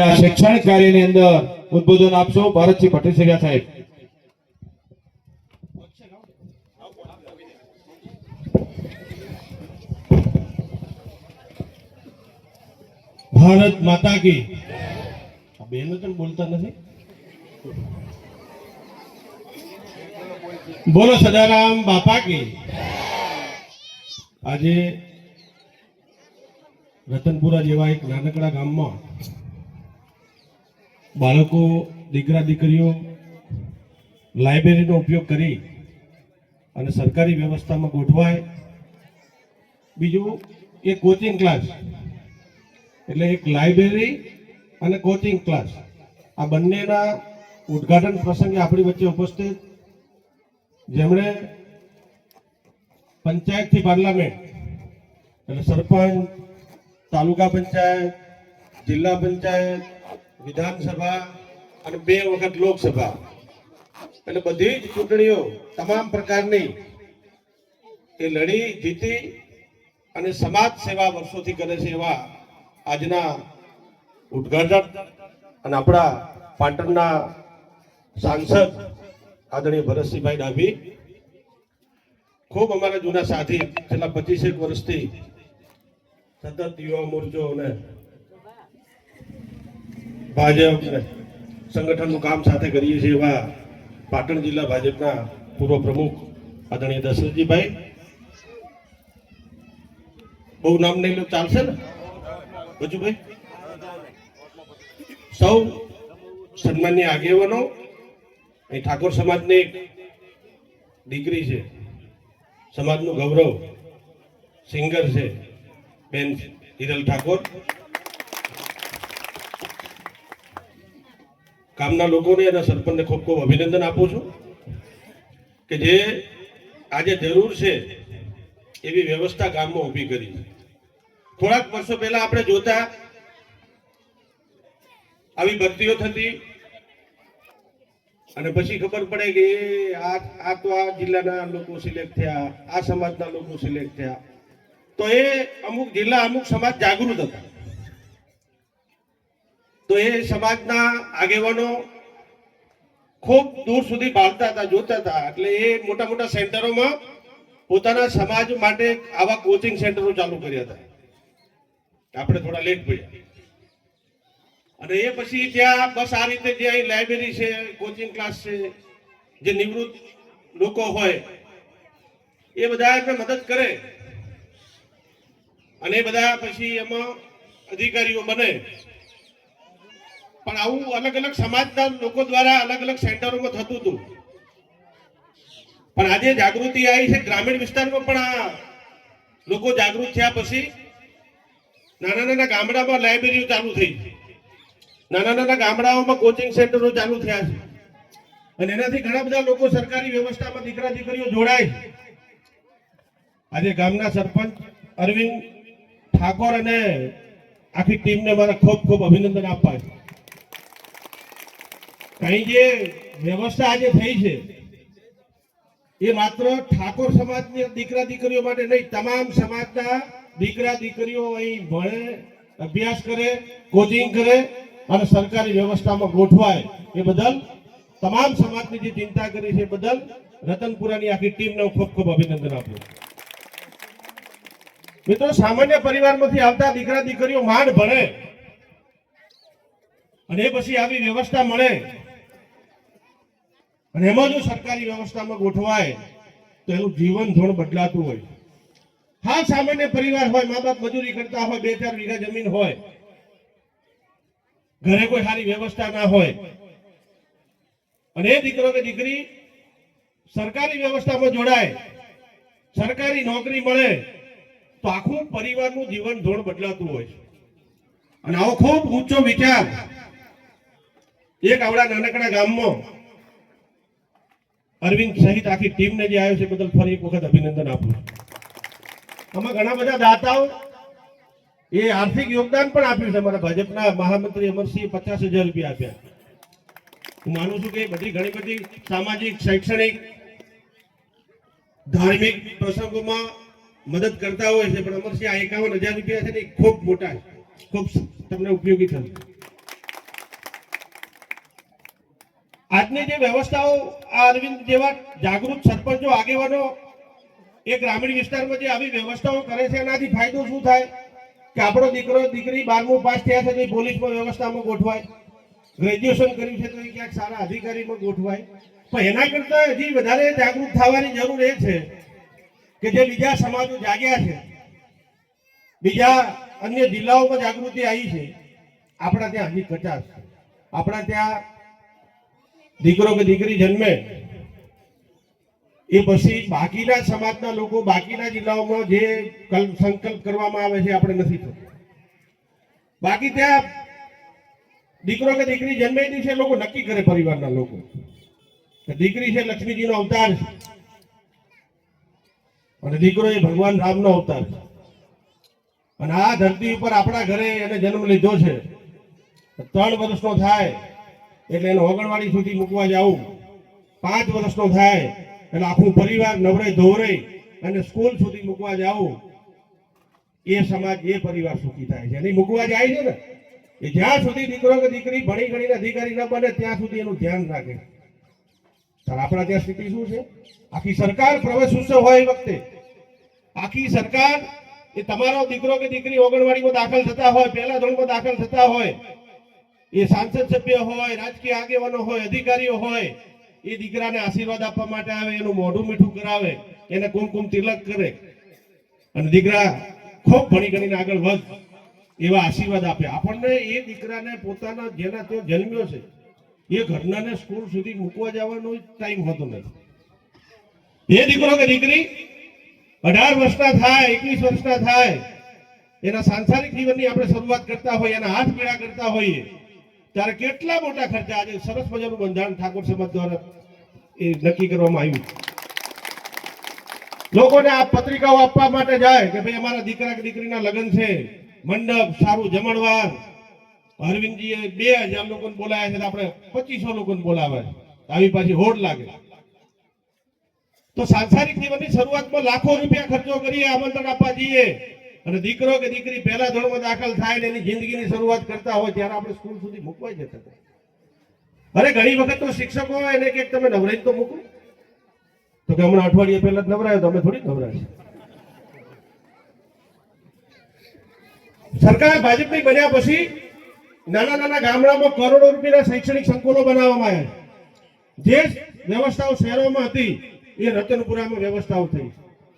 આ શૈક્ષણિક કાર્યની અંદર ઉદ્બોધન આપશો ભારતજી ભટ્ટીસરિયા સાહેબ. ભારત માતા કી. બેનો તો બોલતા નથી. બોલો સદારામ બાપા કી. આજે રતનપુરા જેવા એક નાનકડા ગામમાં બાળકો, દીકરા દીકરીઓ લાઇબ્રેરીનો ઉપયોગ કરી અને સરકારી વ્યવસ્થામાં ગોઠવાય. બીજું એક કોચિંગ ક્લાસ, એટલે એક લાઇબ્રેરી અને કોચિંગ ક્લાસ, આ બંનેના ઉદ્ઘાટન પ્રસંગે આપણી વચ્ચે ઉપસ્થિત જેમણે પંચાયતથી પાર્લામેન્ટ એટલે સરપંચ, તાલુકા પંચાયત, જિલ્લા પંચાયત, વિધાનસભા અને 2 વખત લોકસભા, એટલે બધી જ ચૂંટણીઓ તમામ પ્રકારની એ લડી જીતી અને સમાજ સેવા વર્ષોથી કરે છે એવા આજના ઉદ્ઘાટક અને આપણા પાટણના સાંસદ આદરણીય ભરતસિંહભાઈ ડાભી, ખૂબ અમારા જૂના સાથી, છેલ્લા 25 વર્ષથી સતત યુવા મોરચો અને ભાજપ સંગઠનનું કામ સાથે કરીએ છીએ એવા પાટણ જિલ્લા ભાજપના પૂર્વ પ્રમુખ આદરણીય દશરથજીભાઈ. બહુ નામ નહીં લો ચાલશે ને બચુભાઈ? સૌ સન્માનની આગેવાનો, અહીં ઠાકોર સમાજની એક દીકરી છે, સમાજનું ગૌરવ, સિંગર છે બેન હિરલ ઠાકોર. ગામના લોકોને અને સરપંચને ખૂબ ખૂબ અભિનંદન આપું છું કે જે આજે જરૂર છે એવી વ્યવસ્થા ગામમાં ઊભી કરી. થોડાક વર્ષો પહેલા આપણે જોતા આવી ભરતીઓ થતી અને પછી ખબર પડે કે આ તો આ જિલ્લાના લોકો સિલેક્ટ થયા, આ સમાજના લોકો સિલેક્ટ થયા, તો એ અમુક જિલ્લા, અમુક સમાજ જાગૃત હતા, તો એ સમાજના આગેવાનો ખૂબ દૂર સુધી ભાળતા હતા, જોતા હતા, એટલે એ મોટા મોટા સેન્ટરોમાં પોતાના સમાજ માટે આવા કોચિંગ સેન્ટરો ચાલુ કર્યા હતા. આપણે થોડા લેટ પડ્યા અને એ પછી ત્યાં બસ આ રીતે જે અહીં લાઇબ્રેરી છે, કોચિંગ ક્લાસ છે, જે નિવૃત્ત લોકો હોય એ બધા એમને મદદ કરે અને એ બધા પછી એમાં અધિકારીઓ બને. પણ આવું અલગ અલગ સમાજના લોકો દ્વારા અલગ અલગ સેન્ટરોમાં થતું હતું. પણ આજે જાગૃતિ આવી છે, ગ્રામીણ વિસ્તારમાં પણ આ લોકો જાગૃત થયા પછી નાના નાના ગામડામાં લાઇબ્રેરીઓ ચાલુ થઈ, નાના નાના ગામડાઓમાં કોચિંગ સેન્ટરો ચાલુ થયા છે અને એનાથી ઘણા બધા લોકો સરકારી વ્યવસ્થામાં દીકરા દીકરીઓ જોડાય છે. આજે ગામના સરપંચ અરવિંદ ઠાકોર અને આખી ટીમને મારા ખૂબ ખૂબ અભિનંદન આપવા છે. કઈ જે વ્યવસ્થા આજે થઈ છે એ માત્ર ઠાકોર સમાજની દીકરા દીકરીઓ માટે નહીં, તમામ સમાજના દીકરા દીકરીઓ અહીં ભણે, અભ્યાસ કરે, કોચિંગ કરે અને સરકારી વ્યવસ્થામાં ગોઠવાય એ બદલ તમામ સમાજની જે ચિંતા કરી છે એ બદલ રતનપુરાની આખી ટીમને હું ખૂબ ખૂબ અભિનંદન આપું. મિત્રો, સામાન્ય પરિવારમાંથી આવતા દીકરા દીકરીઓ માંડ ભણે અને એ પછી આવી વ્યવસ્થા મળે અને એમાં જો સરકારી વ્યવસ્થામાં ગોઠવાય તો એનું જીવન ધોરણ બદલાતું હોય. હા, સામાન્ય પરિવાર હોય, મા બાપ મજૂરી કરતા હોય, 2-4 વીઘા જમીન હોય, ઘરે કોઈ સારી વ્યવસ્થા ના હોય અને એ દીકરો કે દીકરી સરકારી વ્યવસ્થામાં જોડાય, સરકારી નોકરી મળે તો આખું પરિવારનું જીવન ધોરણ બદલાતું હોય છે. અને આવો ખૂબ ઊંચો વિચાર એક આવડા નાનકડા ગામમાં અરવિંદ સહિત આખી ટીમને જે આવ્યો છે બદલ ફરી એક વખત અભિનંદન આપું. આમાં ઘણા બધા દાતાઓ એ આર્થિક યોગદાન પણ આપ્યું છે. અમારા ભાજપના મહામંત્રી અમરસિંહ 50,000 રૂપિયા આપ્યા. હું માનું છું કે બધી ઘણી બધી સામાજિક, શૈક્ષણિક, ધાર્મિક પ્રસંગોમાં મદદ કરતા હોય છે, પણ અમરસિંહ આ 51,000 રૂપિયા છે ને ખૂબ મોટા છે, ખૂબ તમને ઉપયોગી થશે. આજની જે વ્યવસ્થાઓ આ અરવિંદ જેવા જાગૃત સરપંચો આગેવાનો એ ગ્રામીણ વિસ્તારમાં જે આવી વ્યવસ્થાઓ કરે છે એનાથી ફાયદો શું થાય કે આપણો દીકરો દીકરી 12મું પાસ થયા છે તો એ પોલીસમાં વ્યવસ્થામાં ગોઠવાય, ગ્રેજ્યુએશન કર્યું છે તો એ ક્યાંક સારા અધિકારીમાં ગોઠવાય. પણ એના કરતા હજી વધારે જાગૃત થવાની જરૂર એ છે કે જે બીજા સમાજો જાગ્યા છે, બીજા અન્ય જિલ્લાઓમાં જાગૃતિ આવી છે, આપણા ત્યાં હજી કચાશ. આપણા ત્યાં દીકરો કે દીકરી જન્મે એ પછી બાકીના સમાજના લોકો બાકીના જિલ્લાઓમાં જે સંકલ્પ કરવામાં આવે છે આપણે નથી થતું. બાકી ત્યાં દીકરો કે દીકરી જન્મે એ દિવસે લોકો નક્કી કરે, પરિવારના લોકો, કે દીકરી છે લક્ષ્મીજીનો અવતાર છે અને દીકરો એ ભગવાન રામનો અવતાર છે અને આ ધરતી ઉપર આપણા ઘરે એને જન્મ લીધો છે. 3 વર્ષનો થાય એટલે એને આંગણવાડી સુધી મૂકવા જાવું, 5 વર્ષનો થાય એટલે આખું પરિવાર નવરે ધોવરે અને સ્કૂલ સુધી મૂકવા જાવું. એ સમાજ એ પરિવાર સુખી થાય છે. અને મૂકવા જાય છે ને એ જ્યાં સુધી દીકરો કે દીકરી ભણી ગણીને અધિકારી ન બને ત્યાં સુધી એનું ધ્યાન રાખે. આપણા ત્યાં સ્થિતિ શું છે? આખી સરકાર પ્રવેશ ઉત્સવ હોય એ વખતે આખી સરકાર એ તમારો દીકરો કે દીકરી આંગણવાડીમાં દાખલ થતા હોય, પહેલા ધોરણમાં દાખલ થતા હોય, એ સાંસદ સભ્ય હોય, રાજકીય આગેવાનો હોય, અધિકારીઓ હોય, એ દીકરાને આશીર્વાદ આપવા માટે આવે, એનું મોઢું મીઠું કરાવે, એને કુમકુમ તિલક કરે અને દીકરા ખૂબ ભણી ગણીને આગળ વધ એવા આશીર્વાદ આપે. આપણને એ દીકરાને પોતાના જેના ત્યાં જન્મ્યો છે એ ઘરનાને સ્કૂલ સુધી મૂકવા જવાનો ટાઈમ હોતો નથી. એ દીકરો કે દીકરી 18 વર્ષના થાય, 21 વર્ષના થાય, એના સાંસારિક જીવનની આપણે શરૂઆત કરતા હોઈએ, એના હાથ પીળા કરતા હોઈએ ત્યારે કેટલા મોટા ખર્ચા. આજે સરસ મજાનું બંધારણ ઠાકોર સમાજ દ્વારા એ નક્કી કરવામાં આવ્યું. લોકોને આ પત્રિકાઓ આપવા માટે જાય કે ભાઈ અમારા દીકરા કે દીકરીના લગ્ન છે, મંડપ, સારું જમણવાર. અરવિંદજીએ 2000 લોકોને બોલાયા છે, આપણે 2500 લોકોને બોલાવે છે. આવી પાછી હોડ લાગે. તો સાંસારિક જીવનની શરૂઆતમાં લાખો રૂપિયા ખર્ચો કરીએ, આમંત્રણ આપવા જઈએ અને દીકરો કે દીકરી પહેલા ધોરણમાં દાખલ થાય ને એની જિંદગીની શરૂઆત કરતા હોય ત્યારે આપણે સ્કૂલ સુધી મૂકવા જતા હતા. અરે ઘણી વખત તો શિક્ષકો એને કે તમે નવરાઈ તો મૂકો, તો કે હમણાં અઠવાડિયે પહેલા જ નવરાયો, તો અમે થોડી નવરાય. સરકાર ભાજપની બન્યા પછી નાના નાના ગામડામાં કરોડો રૂપિયાના શૈક્ષણિક સંકુલો બનાવવામાં આવ્યા. જે વ્યવસ્થાઓ શહેરોમાં હતી એ રતનપુરામાં વ્યવસ્થાઓ થઈ.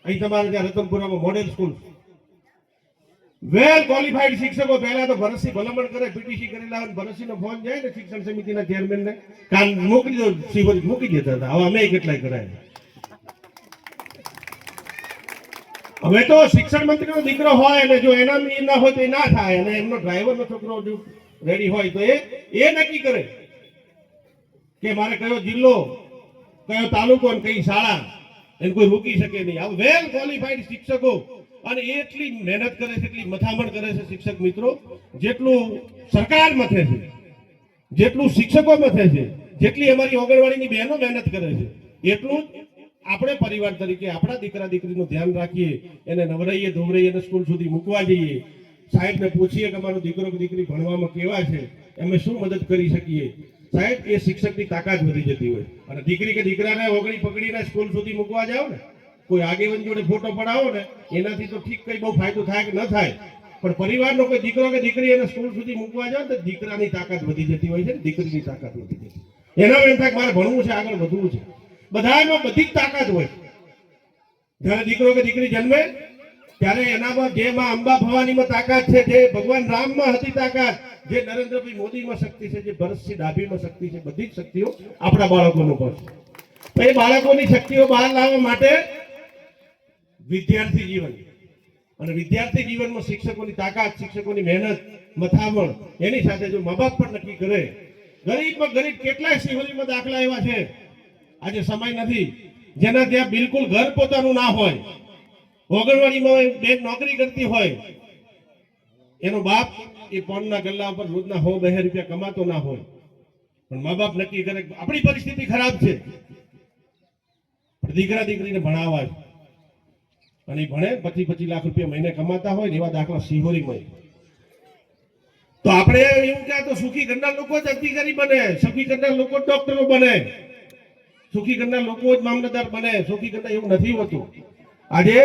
અહીં તમારે ત્યાં રતનપુરામાં મોડેલ સ્કૂલ, વેલ ક્વોલિફાઈડ શિક્ષકો. પહેલા તો ભરતસિંહ ભલામણ કરે, પીટીસી કરેલા હોય, ભરતસિંહનો ફોન જાય ને શિક્ષણ સમિતિના ચેરમેનને, કાન મોકલી દો, સિવરી મૂકી દેતા હતા. હવે અમે કેટલાય કરાય. હવે તો શિક્ષણ મંત્રીનો દીકરો હોય અને જો એના ના હોય તો એ ના થાય, અને એમનો ડ્રાઈવરનો છોકરો જો રેડી હોય તો એ નક્કી કરે કે મારે કયો જિલ્લો, કયો તાલુકો અને કઈ શાળા, એને કોઈ રોકી શકે નહીં. આ વેલ ક્વોલિફાઈડ શિક્ષકો, અને એટલી મહેનત કરે છે, એટલી મથામણ કરે છે શિક્ષક મિત્રો, જેટલું સરકાર મથે છે, જેટલું શિક્ષકો મથે છે, જેટલી અમારી આંગણવાડીની બહેનો મહેનત કરે છે, એટલું જ આપણે પરિવાર તરીકે આપણા દીકરા દીકરીનું ધ્યાન રાખીએ, એને નવરાઈએ ધોવરાઈએ એને સ્કૂલ સુધી મૂકવા જઈએ, સાહેબને પૂછીએ કે અમારો દીકરો કે દીકરી ભણવામાં કેવા છે, અમે શું મદદ કરી શકીએ. સાહેબ, એ શિક્ષકની તાકાત વધી જતી હોય. અને દીકરી કે દીકરાને ઓગળી પકડીને સ્કૂલ સુધી મૂકવા જાઓ ને, કોઈ આગેવાન જોડે ફોટો પડાવો ને, એનાથી તો ઠીક કઈ બહુ ફાયદો થાય કે ન થાય, પણ પરિવારનો કોઈ દીકરો કે દીકરી એને સ્કૂલ સુધી મૂકવા જાવ તો દીકરાની તાકાત વધી જતી હોય છે, દીકરીની તાકાત વધી જતી. એના એમ થાય કે મારે ભણવું છે, આગળ વધવું છે. બધામાં બધી જ તાકાત હોય. જ્યારે દીકરો કે દીકરી જન્મે ત્યારે એનામાં જેમાં અંબા ભવાનીમાં તાકાત છે, જે ભગવાન રામમાં હતી તાકાત, જે નરેન્દ્રભાઈ મોદીમાં શક્તિ છે, જે ભરતસિંહ ડાભીમાં શક્તિ છે, બધી જ શક્તિઓ આપણા બાળકોનો પર છે. એ બાળકોની શક્તિઓ બહાર લાવવા માટે વિદ્યાર્થી જીવન, અને વિદ્યાર્થી જીવનમાં શિક્ષકોની તાકાત, શિક્ષકોની મહેનત, મથામણ, એની સાથે જો મા બાપ પણ નક્કી કરે. ગરીબમાં ગરીબ કેટલાય સિહોરીમાં દાખલા એવા છે, આજે સમય નથી, જેના ત્યાં બિલકુલ ઘર પોતાનું ના હોય, આંગણવાડીમાં બેન નોકરી કરતી હોય, એનો બાપ એ પાનના ગલ્લા ઉપર રોજના 100-200 રૂપિયા કમાતો ના હોય, પણ મા બાપ નક્કી કરે આપણી પરિસ્થિતિ ખરાબ છે, પણ દીકરા દીકરીને ભણાવવા છે, અને ભણે 25-25 લાખ રૂપિયા મહિને કમાતા હોય, એવા દાખલા સિહોરીમાં. તો આપણે એવું કહે તો સુખી કરનાર લોકો જ અધિકારી બને, સુખી કરનાર લોકો જ ડોક્ટરો બને, સુખી કરનાર લોકો જ મામલતદાર બને. સુખી કરનાર એવું નથી હોતું. આજે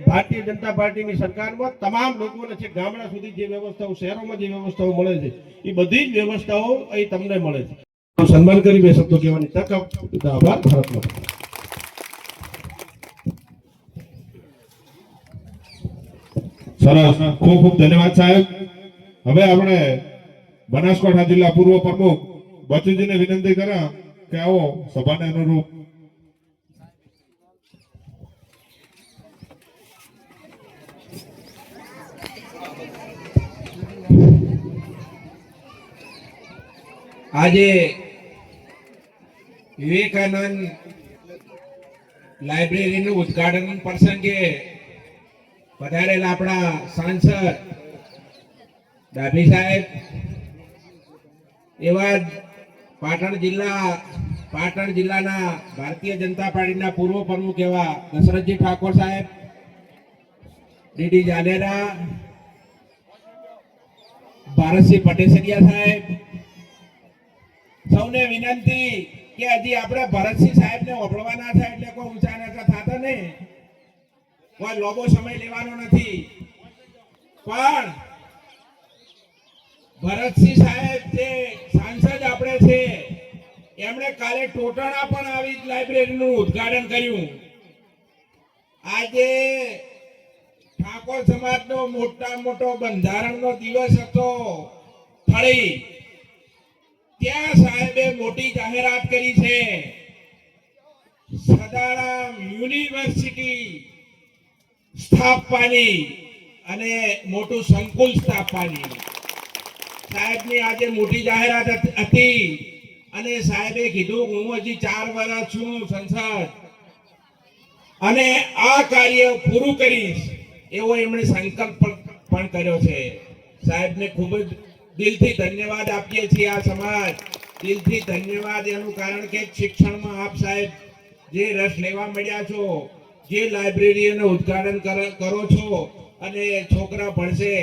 ભારતીય જનતા પાર્ટીની સરકારમાં તમામ લોકોને છે ગામડા સુધી જે વ્યવસ્થાઓ, શહેરોમાં જે વ્યવસ્થાઓ મળે છે એ બધી જ વ્યવસ્થાઓ અહીં તમને મળે છે. સન્માન કરી બે શબ્દો કહેવાની તક આપો. આભાર. ભારત માતા. સરસ, ખૂબ ખૂબ ધન્યવાદ સાહેબ. હવે આપણે બનાસકાંઠા જિલ્લા પૂર્વ પ્રમુખ બચુજીને વિનંતી કર્યા કે આવો સભાને અનુરૂપ આજે વિવેકાનંદ લાઇબ્રેરીનું ઉદ્ઘાટન પ્રસંગે પધારેલા આપણા સાંસદ ડાભી સાહેબ, એવા જ પાટણ જિલ્લાના ભારતીય જનતા પાર્ટીના પૂર્વ પ્રમુખ એવા દશરથજી ઠાકોર સાહેબ, ડીડી જાડેજા, ભારતસિંહ પટેસરિયા સાહેબ, સૌને વિનંતી કે હજી આપણે ભરતસિંહ સાહેબને ઓળખવાના છે એટલે કોઈ ઊંચા નાચા થતા નહીં, કોઈ લોબો સમય લેવાનો નથી. પણ ભરતસિંહ સાહેબ જે સાંસદ આપણે છે એમણે કાલે ટોટાણા પણ આવી લાઇબ્રેરીનું ઉદ્ઘાટન કર્યું. આજે ઠાકોર સમાજનો મોટો બંધારણનો દિવસ હતો ફળી, ત્યાં સાહેબે મોટી જાહેરાત કરી છે સદારામ યુનિવર્સિટી સ્થાપવાની અને મોટું સંકુલ સ્થાપવાની. સાહેબની આજે મોટી જાહેરાત હતી અને સાહેબે કીધું હું હજી 4 વર્ષ છું સંસદ અને આ કાર્ય પૂરું કરીશ એવો એમણે સંકલ્પ પણ કર્યો છે. સાહેબને ખૂબ જ દિલથી ધન્યવાદ આપીએ છીએ. આ સમાજ દિલથી ધન્યવાદ એનું કારણ કે શિક્ષણમાં આપ સાહેબ જે રસ લેવા મળ્યા છો, જે લાઇબ્રેરીનું ઉદ્ઘાટન કરો છો અને છોકરા ભણશે,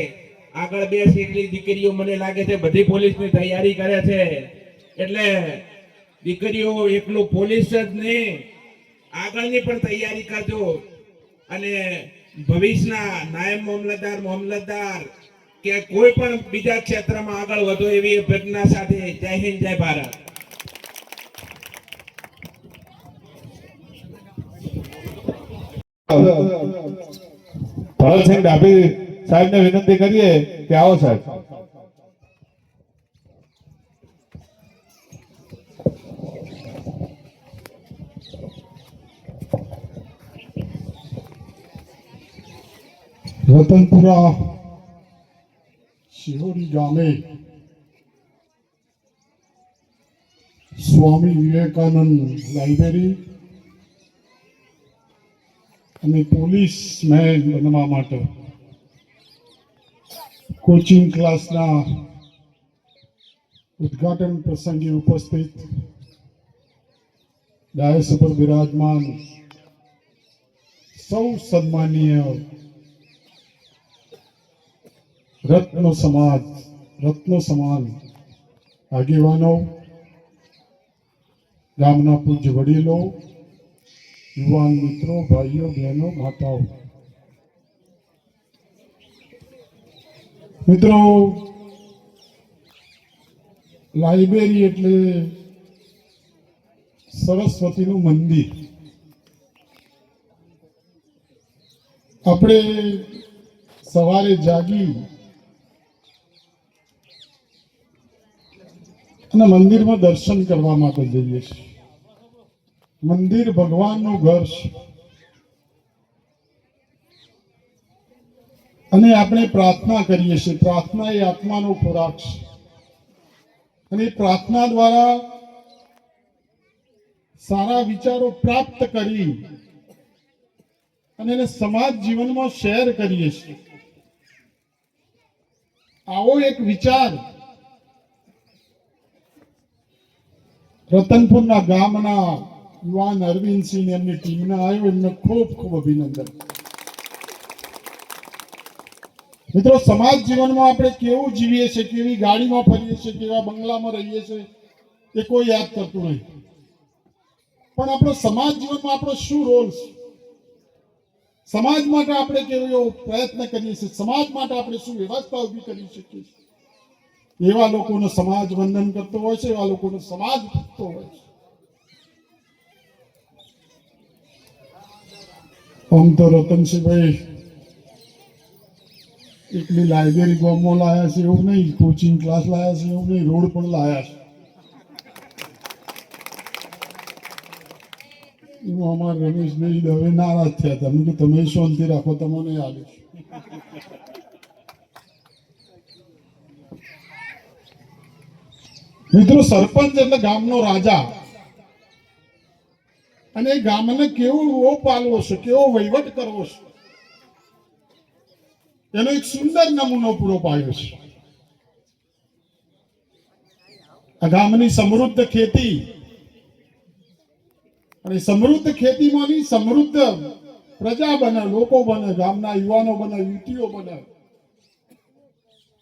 આગળ 2 જેટલી દીકરીઓ મને લાગે છે બધી પોલીસની તૈયારી કરે છે. એટલે દીકરીઓ એકલું પોલીસ જ નહીં, આગળની પણ તૈયારી કરજો અને ભવિષ્યના નાયબ મામલતદાર કે કોઈ પણ બીજા ક્ષેત્રમાં આગળ વધો એવી અભ્યર્થના સાથે જય હિન્દ, જય ભારત. ભરતસિંહ ડાભી સાહેબને વિનંતી કરીએ કે આવો સાહેબ. રતનપુરા શિહોરી ગામે સ્વામી વિવેકાનંદ લાઇબ્રેરી અને પોલીસ મેન બનવા માટે કોચિંગ ક્લાસના ઉદ્ઘાટન પ્રસંગે ઉપસ્થિત ડાયસ ઉપર બિરાજમાન સૌ સન્માનીય રત્નો સમાન આગેવાનો, ગામના પૂજ્ય વડીલો, યુવાન મિત્રો, ભાઈઓ બહેનો, માતાઓ, મિત્રો, લાઇબ્રેરી એટલે સરસ્વતીનું મંદિર. આપણે સવારે જાગી અને મંદિરમાં દર્શન કરવા માટે જઈએ છીએ. મંદિર ભગવાનનું ઘર છે અને આપણે પ્રાર્થના કરીએ છીએ. પ્રાર્થના એ આત્માનો ખોરાક છે અને પ્રાર્થના દ્વારા સારા વિચારો પ્રાપ્ત કરી અને એને સમાજ જીવનમાં શેર કરીએ છીએ. આવો એક વિચાર રતનપુરના ગામના યુવાન અરવિંદસિંહ એમની ટીમને આવ્યો. એમને ખૂબ ખૂબ અભિનંદન. મિત્રો, સમાજ જીવનમાં આપણે કેવું જીવીએ છીએ, કેવી ગાડીમાં ફરીએ છીએ, કેવા બંગલામાં રહીએ છીએ, એ કોઈ યાદ કરતું નહીં. પણ આપણો સમાજ જીવનમાં આપણો શું રોલ છે, સમાજ માટે આપણે કેવો પ્રયત્ન કરીએ છીએ, સમાજ માટે આપણે શું વ્યવસ્થા ઊભી કરી શકીએ છીએ, એવા લોકોનો સમાજ વંદન કરતો હોય છે, એવા લોકોનો સમાજ પૂજતો હોય છે. આમ તો રતનસિંહભાઈ એકલી લાઇબ્રેરી ગામમાં લાયા છે એવું નહીં, કોચિંગ ક્લાસ લાયા છે એવું નહીં, રોડ પણ લાયા છે. એમાં અમારા રમેશભાઈ દવે નારાજ થયા હતા. મેં કીધું તમે શાંતિ રાખો, તમને આવીશ. મિત્રો, સરપંચ એટલે ગામનો રાજા, અને એ ગામને કેવો પાલવો છે, કેવો વહીવટ કરવો છે, એનો એક સુંદર નમૂનો પૂરો પાડ્યો છે. આ ગામની સમૃદ્ધ ખેતી, અને સમૃદ્ધ ખેતીમાંની સમૃદ્ધ પ્રજા બને, લોકો બને, ગામના યુવાનો બને, યુવતીઓ બને,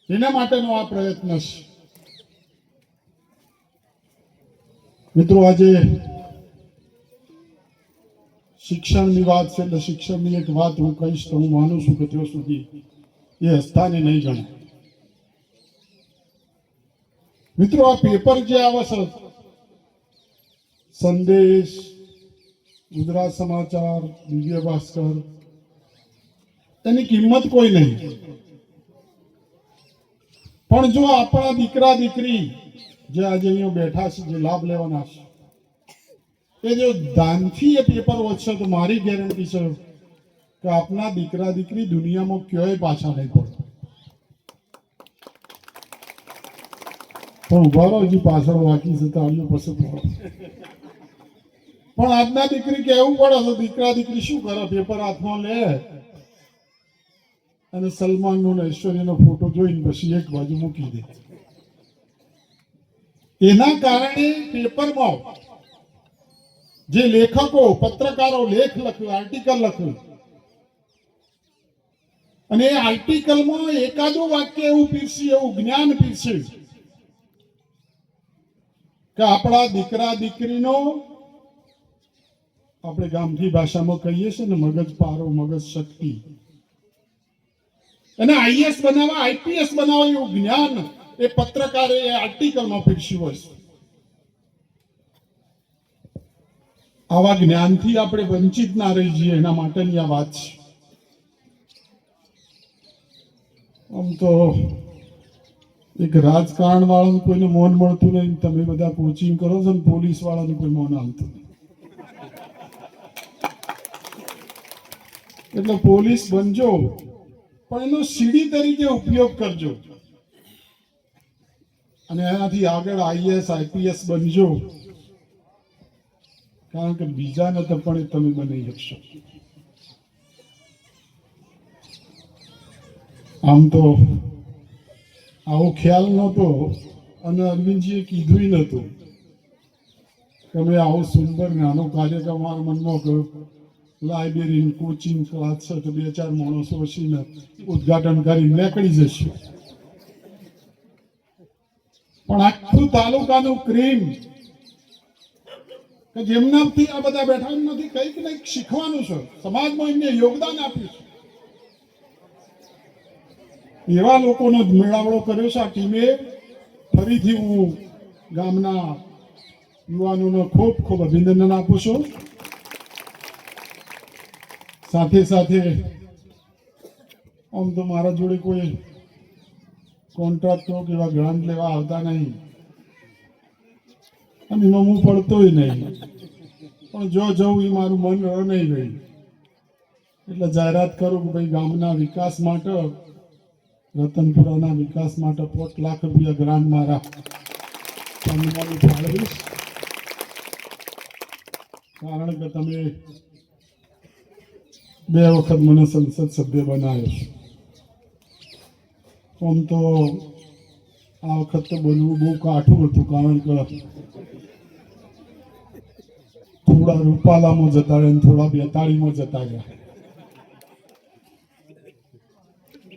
એના માટેનો આ પ્રયત્ન છે. મિત્રો, આજે શિક્ષણની વાત છે, એટલે શિક્ષણની એક વાત હું કહીશ તો હું માનું છું કે ત્યાં સુધી એ હસ્તાને નહીં ગણે. મિત્રો, આ પેપર જે આવે છે, સંદેશ, ગુજરાત સમાચાર, દિવ્ય ભાસ્કર, એની કિંમત કોઈ નહીં. પણ જો આપણા દીકરા દીકરી જે આજે અહીંયા બેઠા છે, જે લાભ લેવાના છે, એ જો દાનથી એ પેપર વાંચશે તો મારી ગેરંટી છે કે આપના દીકરા દીકરી દુનિયામાં ક્યાંય પાછા નહીં પડે. પણ ઉભા રહો, હજી પાછળ બાકી છે, તાળીઓ પછી પડે. પણ આજના દીકરી કહેવું પડે છે, દીકરા દીકરી શું કરે, પેપર હાથમાં લે અને સલમાનનો ને ઐશ્વર્યનો ફોટો જોઈને પછી એક બાજુ મૂકી દે. એના કારણે પેપરમાં જે લેખકો, પત્રકારો લેખ લખ્યો, આર્ટિકલ લખ્યું, અને એ આર્ટિકલમાં એકાદું વાક્ય એવું પીરસી, એવું જ્ઞાન પીરસી કે આપણા દીકરા દીકરીનો, આપણે ગામઠી ભાષામાં કહીએ છીએ ને, મગજ પારો, મગજ શક્તિ, અને આઈએસ બનાવવા, આઈપીએસ બનાવવા એવું જ્ઞાન એ પત્રકારે એ આર્ટિકલમાં પીરસ્યું હોય છે. આવા જ્ઞાનથી આપણે વંચિત ના રહી જઈએ, એના માટેની આ વાત છે. આમ તો એક રાજકારણ વાળાનું કોઈને મોન મળતું નહીં, તમે બધા કોચિંગ કરો છો ને પોલીસ વાળાનું કોઈ મોન આવતું નહીં. એટલે પોલીસ બનજો, પણ એનો સીડી તરીકે ઉપયોગ કરજો, અને એનાથી આગળ આઈએસ આઈપીએસ બનજો, કારણ કે બીજાને તો પણ તમે બની શકશો. આમ તો આવો ખ્યાલ નહોતો, અને અરવિંદજીએ કીધું નહોતું કે અમે આવો સુંદર નાનો કાર્યક્રમ મારા મનમાં કર્યો. લાઇબ્રેરી, કોચિંગ ક્લાસ છે તો 2-4 માણસો હસીને ઉદઘાટન કરી નીકળી જશે. પણ આખું તાલુકાનું ક્રીમ કે જેમનાથી આ બધા બેઠા નથી, કંઈક ને કંઈક શીખવાનું છે, સમાજમાં એમને યોગદાન આપ્યું છે, એવા લોકોનો મેળાવડો કર્યો છે આ ટીમે. ફરીથી હું ગામના યુવાનોને ખૂબ ખૂબ અભિનંદન આપું છું. સાથે સાથે આમ તો મારા જોડે કોઈ કોન્ટ્રાક્ટો કે એવા ગ્રાન્ટ લેવા આવતા નહીં, અને એમાં હું પડતોય નહીં, પણ જો જવું એ મારું મન નહીં ગયું, એટલે જાહેરાત કરું કે ભાઈ ગામના વિકાસ માટે, રતનપુરાના વિકાસ માટે 5 લાખ રૂપિયા ગ્રાન્ટ મારા ફાળવીશ, કારણ કે તમે 2 વખત મને સંસદ સભ્ય બનાવ્યો છે. આમ તો આ વખત તો બનવું બહુ કાઠું હતું, કારણ કે થોડા રૂપાલામાં જતા રહ્યા, થોડા 42માં જતા રહ્યા.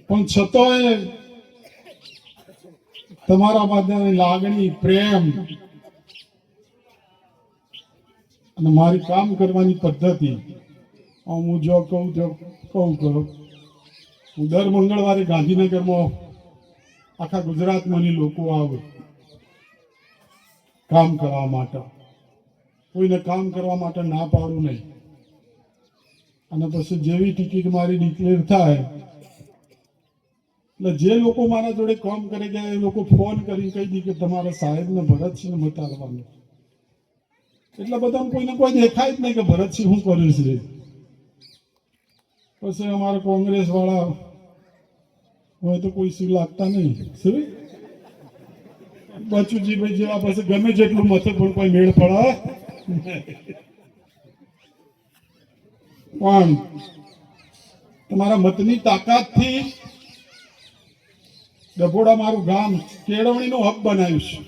પણ છતાંય તમારા બધાની લાગણી, પ્રેમ અને મારી કામ કરવાની પદ્ધતિ, હું જો કહું કે હું દર મંગળવારે ગાંધીનગરમાં આખા ગુજરાતમાંની લોકો આવે કામ કરવા માટે. કોઈને કામ કરવા માટે ના પાડું નહીં. અને પછી જેવી ટિકિટ મારી ડિક્લેર થાય એટલે જે લોકો મારા જોડે કામ કરી ગયા એ લોકો ફોન કરી કહી દી કે તમારા સાહેબને ભરતસિંહ બતાવવાનું. એટલે બધા કોઈને કોઈ દેખાય જ નહીં કે ભરતસિંહ શું કર્યું છે. પછી અમારા કોંગ્રેસ વાળા હોય તો કોઈ શું લાગતા નહીં. શું બચુજીભાઈ જેવા પછી ગમે જેટલું મથે પણ કોઈ મેળ પડે પણ તમારા મતની તાકાતથી ડભોડા મારું ગામ કેળવણીનું હબ બનાવ્યું છે.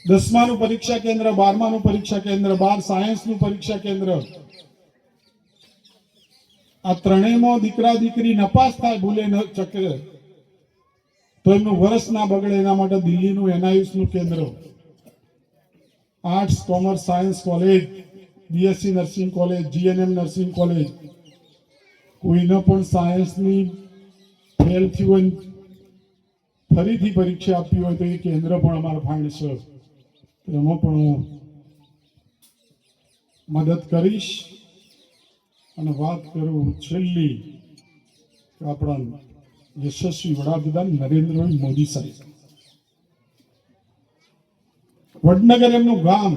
10માનું પરીક્ષા કેન્દ્ર, 12માનું પરીક્ષા કેન્દ્ર, 12 સાયન્સનું પરીક્ષા કેન્દ્ર, આ ત્રણેયમાં દીકરા દીકરી નપાસ થાય ભૂલે ન ચક્રે તો એમનું વર્ષ ના બગડે એના માટે દિલ્હીનું NIS નું કેન્દ્ર, arts, commerce, science college, BSc nursing college, GNM nursing college. કોઈને પણ સાયન્સની ફેલ થયું હોય ફરીથી પરીક્ષા આપવી હોય તો એ કેન્દ્ર પણ અમારા ફાઇન્ડ છે. એમાં પણ હું મદદ કરીશ. અને વાત કરું છેલ્લી કે આપણા યશસ્વી વડાપ્રધાન નરેન્દ્રભાઈ મોદી સાહેબ, વડનગર એમનું ગામ,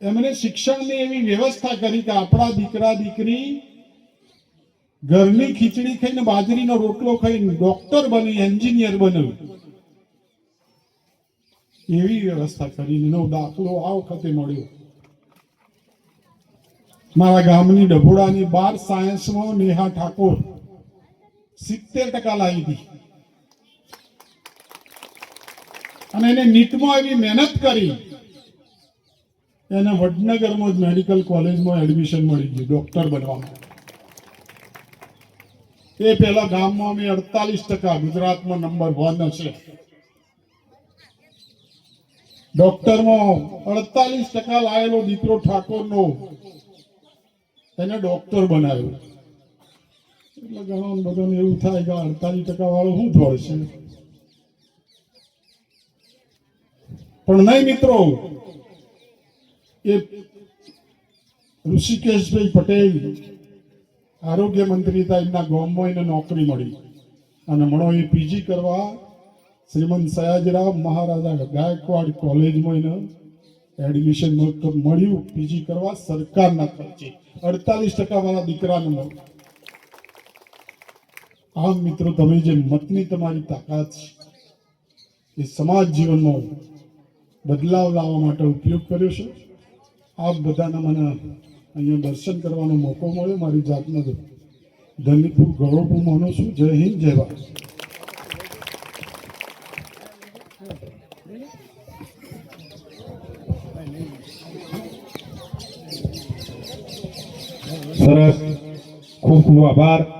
એમણે શિક્ષણની એવી વ્યવસ્થા કરી કે આપણા દીકરા દીકરી ઘરની ખીચડી ખાઈને બાજરીનો રોટલો ખાઈને ડોક્ટર બની, એન્જિનિયર બન્યું, એવી વ્યવસ્થા કરી. એનો દાખલો આ વખતે મળ્યો. મારા ગામની ડભોડાની 12 સાયન્સમાં નેહા ઠાકોર 70% લાવી હતી. અને એને નીટમાં એવી મહેનત કરી એને વડનગરમાં જ મેડિકલ કોલેજમાં એડમિશન મળી ગયું ડોક્ટર બનવામાં. એ પહેલા ગામમાં અમે 48%, ગુજરાતમાં નંબર 1 છે. ડોક્ટરમાં 48% લાયેલો દીકરો ઠાકોરનો એને ડોક્ટર બનાવ્યો. એટલે ઘણો બધાને એવું થાય કે 48% વાળો શું ધોળ છે. પણ નહીં મિત્રો, એ ઋષિકેશભાઈ પટેલ આરોગ્ય મંત્રી હતા, એમના ગામમાં એને નોકરી મળી અને મળો એ પીજી કરવા શ્રીમંત સયાજીરાવ મહારાજા ગાયકવાડ કોલેજમાં એને એડમિશન મળ્યું પીજી કરવા સરકારના ખર્ચે. 48% વાળા દીકરાને મળ્યું. આમ મિત્રો, તમે જે મતની તમારી તાકાત છે એ સમાજ જીવનમાં બદલાવ લાવવા માટે ઉપયોગ કર્યો છે. આપ બધાના મને અહીંયા દર્શન કરવાનો મોકો મળ્યો. મારી જાતને ધન્યપુર ગૌરવપુર માનું છું. જય હિન્દ, જય ભારત. સરસ, ખૂબ ખૂબ આભાર.